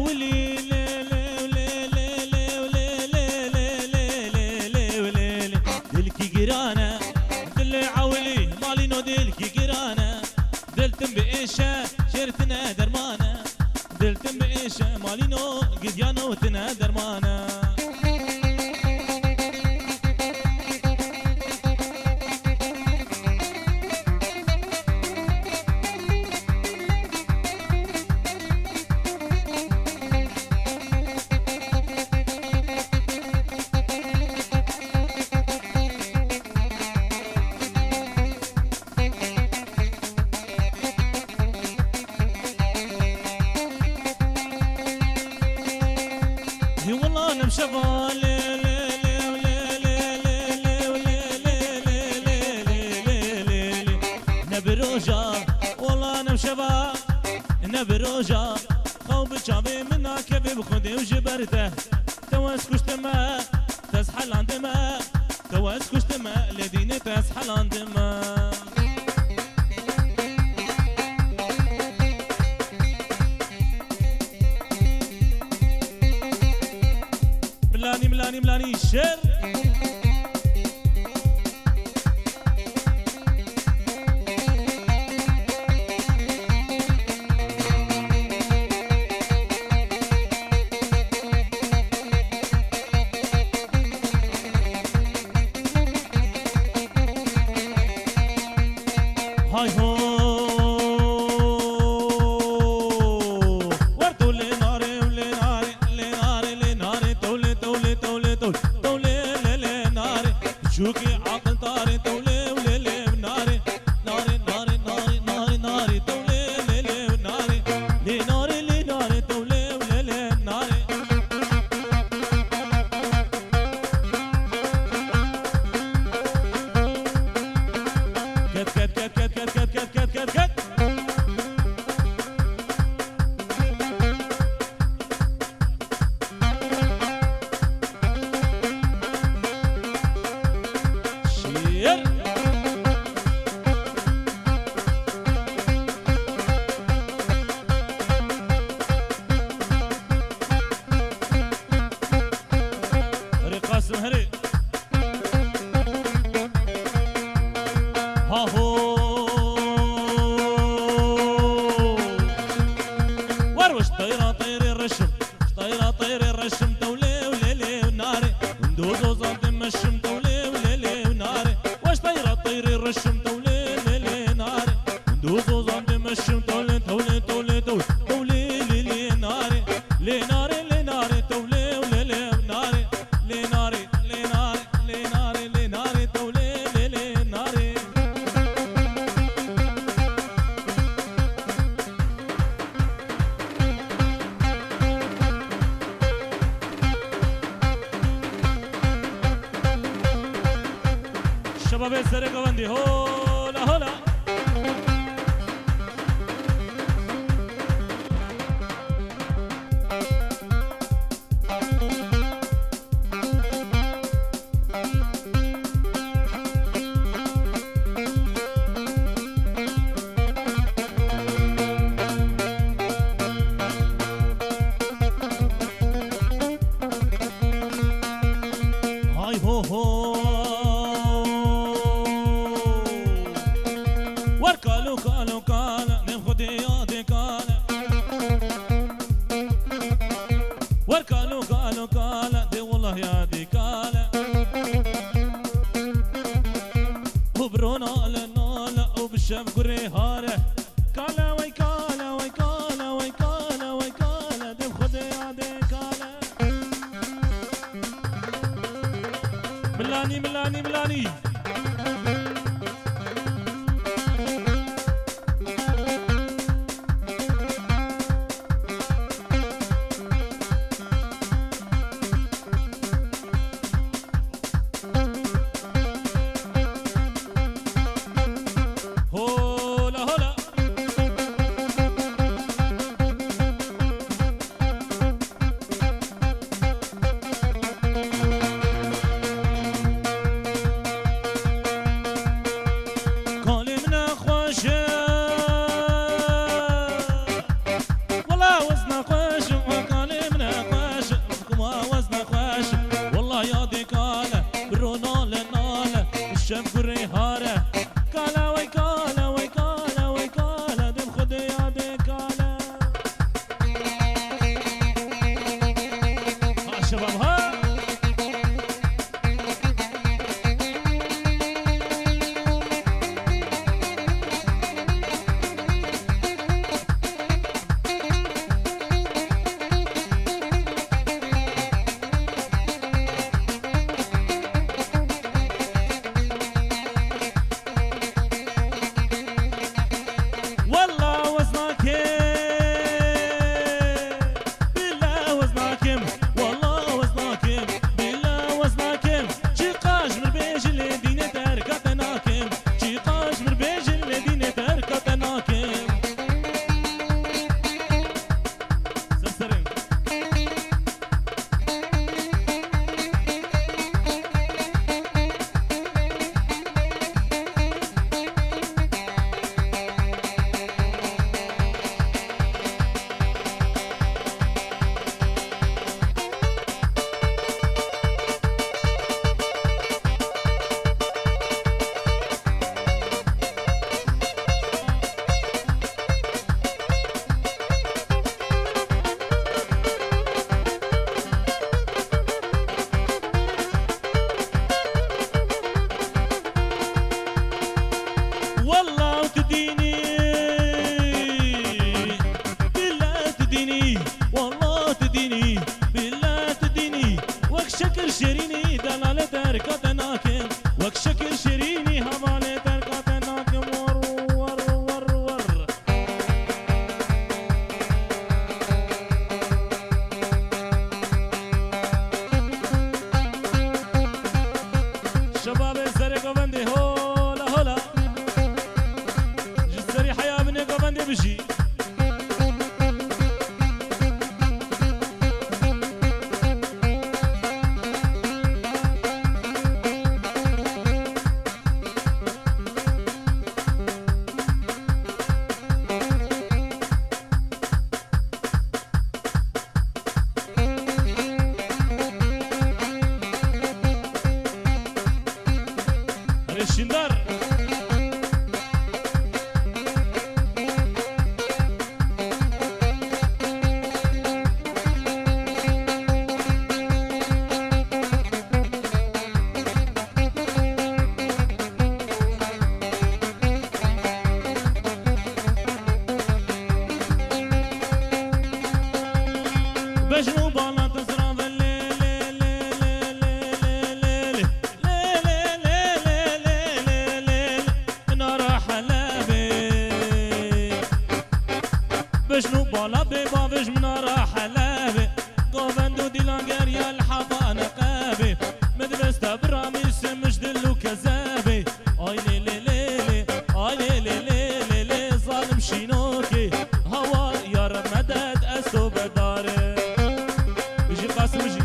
عولي دلكي جيرانة دل عولي مالينو دلكي جيرانة دلتم بإيشة شرتنا درمانة دلتم بإيشة مالينو قديانو تنا درمانة نبروجا خوب شابي منا كبي بخدي وجبرته توس كشتما تسحل عندما توس كشتما لديني تسحل عندما ملاني الشر هاي هو وردو لناري لناري تولي لناري شوكي عقل طاري تولي ناري تولي لناري تولي لناري كت شير قاسم هري ها هو وروش طيرة طير الرشم تولي وناري ندوزو زاد مشم تولي وناري واش طير الرشم تولي ناري ندوزو زاد مشم تولي ناري ناري تولي ناري ناري تولي ناري شباب السرقة بندي هولا هاي هو وركالو كالا نمخدي يادي كالا وركالو كالا دي والله يادي كالا وبرونا لنالا وبالشام قري هاره كالا ويكالا دي مخدي يادي كالا ملاني هولا تديني والله تديني بالله تديني وك شكل شيريني دلالة تركة ناكم وك شكل شيريني هوالة تركة ناكم ور ور ور ور شباب الزرق وبندي هولا هولا جزري حياة بني وبندي بجي الشندار بجنو بالا تزرع بشنو بالا ببابش منارا حلابي قوبندو ديلانجر يا الحفا نقابي مدرسة برامي سمش دلو كذابي اي لي لي لي اي لي لي لي لي ظالم شينوكي هوا يا رمدد اسو بداري بيجي قاسم بيجي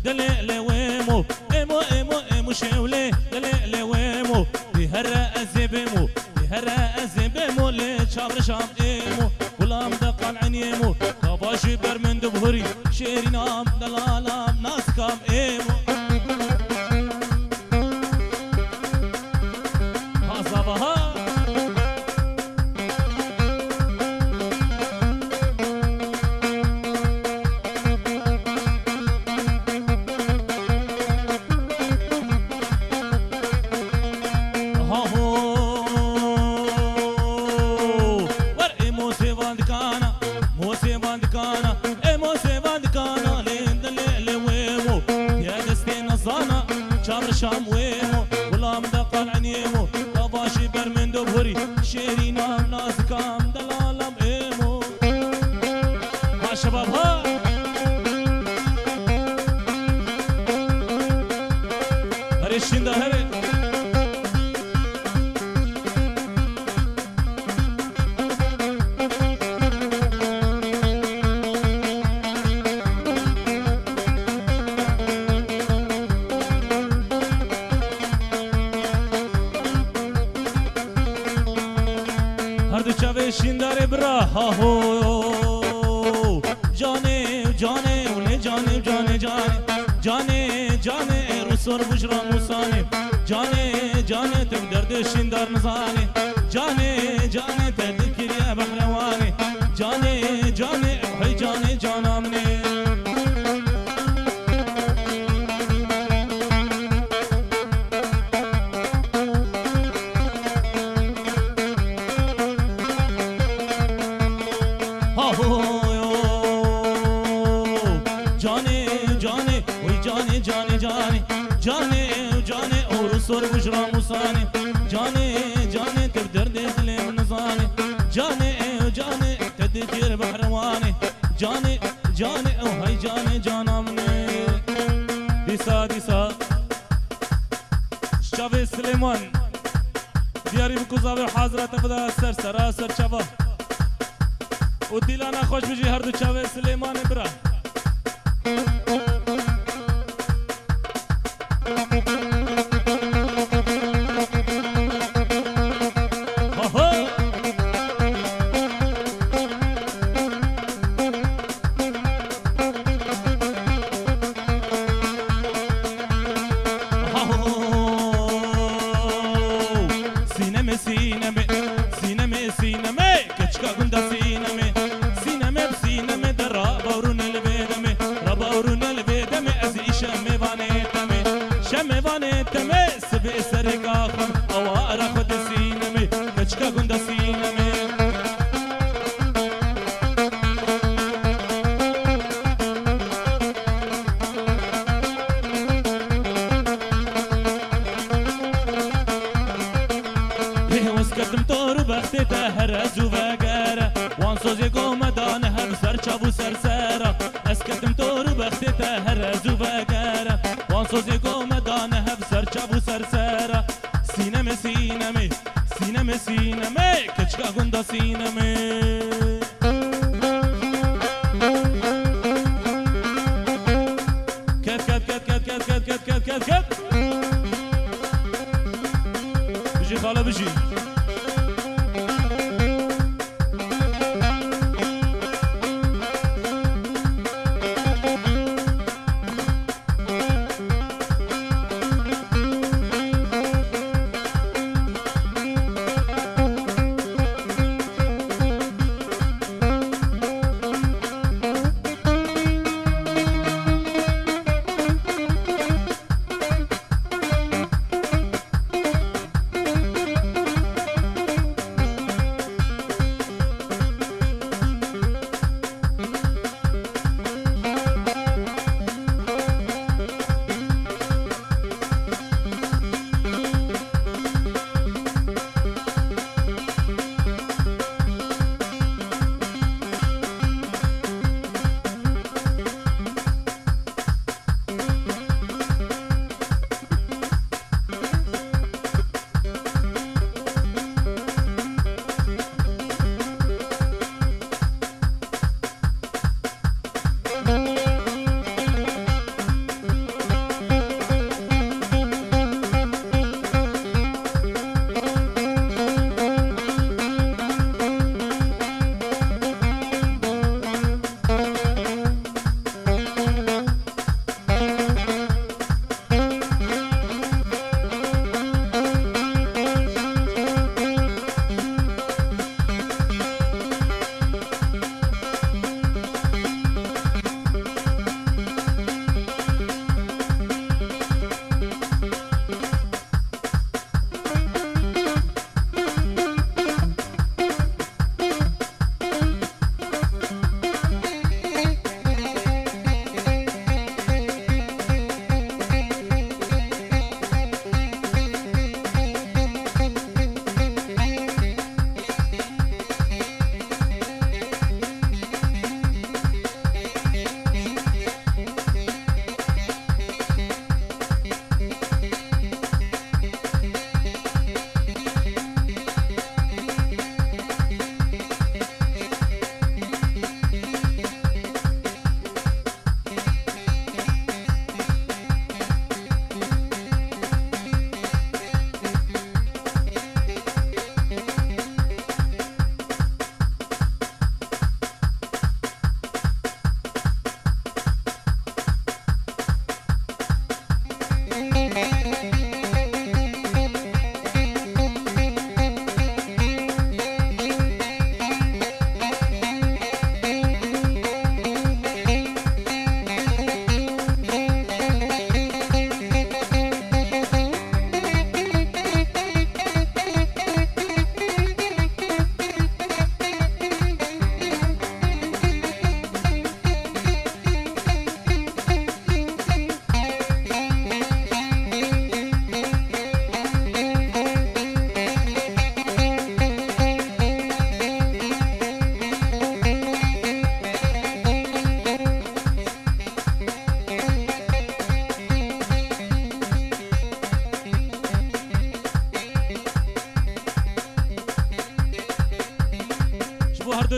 دليل ويمو ايمو ايمو ايمو شولي دليل ويمو بهرا ازبمو بهرا ازبمو لي شابر شام ايمو ولا مدقن عينيمو كفاشي برمن دبهري شيرينام دلالام ناس كام ايمو هازابها شام ويمو ولا مدقن عنيمو طباشي برمن دبهري شيرينا ناس كام دلالم ايمو ها شباب ها هريشين ده هري شندار برا ها هو جانه جانه ولی جانه جانه جانه جانه جانه رسول بجرا موسانه جانه جانه تم درد شندار نزانه جانه جانه تذكر يا بحروانه جانه جانه وهي جانه جانا مني سر بجرا موساني جاني جاني تقدر دخلي من نظاني جاني جاني تذكر بحرواني جاني جاني وهي جاني جانا مني ديسا ديسا شافي سليمان دياري بكوزاوي حاضرة تبدا سر سراسر شافا وديلانا خوش بجي هردو شافي سليمان برا بجي خاله بجي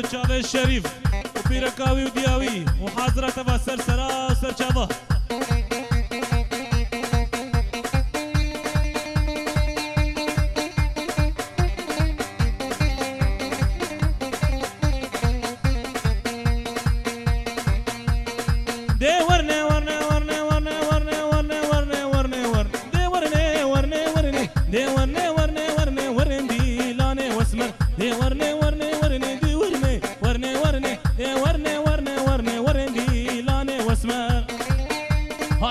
تشافي الشريف وبيركاوي ودياوي وحاضرة تبع سرسرة سرشافة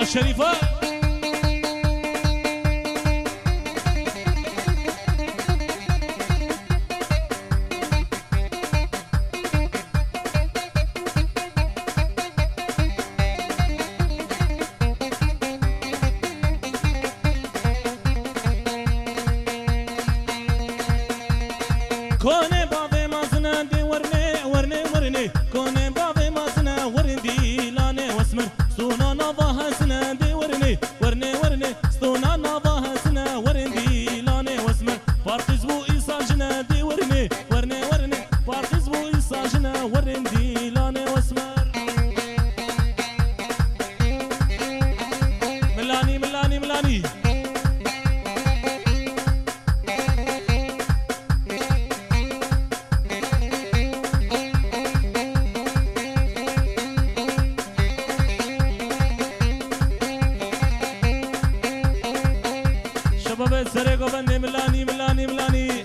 شريفة كوني بابي مازنا دي ورني كوني بابي مازنا وردي لاني واسمر سونا نضاها سنا دي ورني سونا نضاها سنا وردي لاني واسمر فارتز بو إيسا جنا دي ورني فارتز بو إيسا جنا وردي لاني واسمر ملاني شباب سرقوا بندي ملاني